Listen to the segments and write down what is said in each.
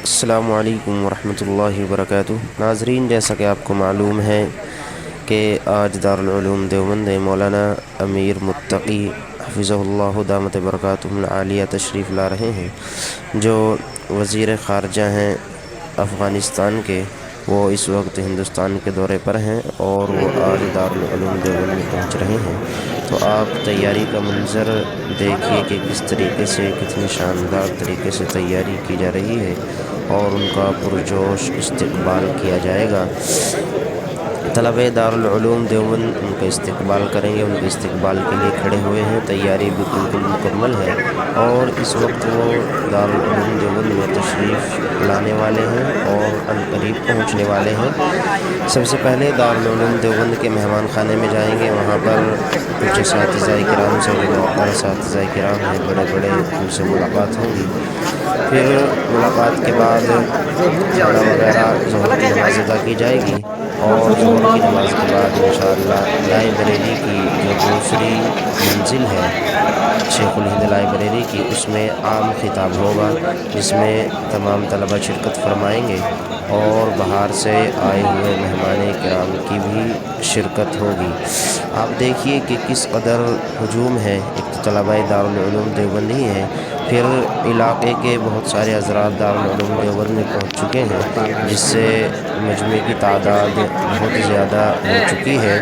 السلام علیکم ورحمۃ اللہ وبرکاتہ۔ ناظرین، جیسا کہ آپ کو معلوم ہے کہ آج دارالعلوم دیوبند مولانا امیر متقی حفظہ اللہ دامت برکاتہ العالیہ تشریف لا رہے ہیں، جو وزیر خارجہ ہیں افغانستان کے۔ وہ اس وقت ہندوستان کے دورے پر ہیں اور وہ آج دارالعلوم دیوبند میں پہنچ رہے ہیں۔ تو آپ تیاری کا منظر دیکھیے کہ کس طریقے سے، کتنی شاندار طریقے سے تیاری کی جا رہی ہے اور ان کا پرجوش استقبال کیا جائے گا۔ طلبہ دارالعلوم دیوبند ان کا استقبال کریں گے، ان کے استقبال کے لیے کھڑے ہوئے ہیں۔ تیاری بھی بالکل مکمل ہے اور اس وقت وہ دارالعلوم دیوبند میں تشریف لانے والے ہیں اور عنقریب پہنچنے والے ہیں۔ سب سے پہلے دارالعلوم دیوبند کے مہمان خانے میں جائیں گے، وہاں پر کچھ اساتذہ کرام سے، جو معطر اساتذہ کرام ہیں بڑے بڑے، ان سے ملاقات ہوگی۔ پھر ملاقات کے بعد کھانا وغیرہ، ظہر کی نماز ادا کی جائے گی اور ظہر کی نماز کے بعد انشاءاللہ لائبریری کی جو دوسری منزل ہے شیخ الہند لائبریری کی، اس میں عام خطاب ہوگا، جس میں تمام طلبہ شرکت فرمائیں گے اور باہر سے آئے ہوئے مہمان کرام کی بھی شرکت ہوگی۔ آپ دیکھیے کہ کس قدر ہجوم ہے۔ ایک تو طلبہ دارالعلوم دیوبند ہی ہیں، پھر علاقے کے بہت سارے حضرات دارالعلوم دیوبند میں پہنچ چکے ہیں، جس سے مجمع کی تعداد بہت زیادہ ہو چکی ہے۔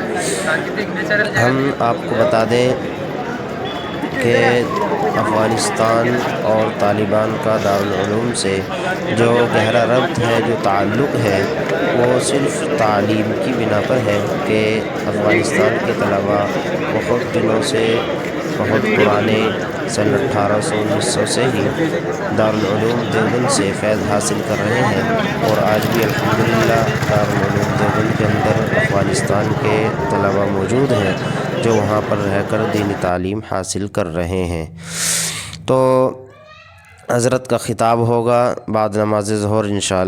ہم آپ کو بتا دیں کہ افغانستان اور طالبان کا دارالعلوم سے جو گہرا ربط ہے، جو تعلق ہے، وہ صرف تعلیم کی بنا پر ہے کہ افغانستان کے طلباء بہت دنوں سے، بہت پرانے سن 1819 سے ہی دارالعلوم دیوبند سے فیض حاصل کر رہے ہیں اور آج بھی الحمدللہ دارالعلوم دیوبند کے اندر افغانستان کے طلباء موجود ہیں جو وہاں پر رہ کر دینی تعلیم حاصل کر رہے ہیں۔ تو حضرت کا خطاب ہوگا بعد نماز ظہر انشاءاللہ۔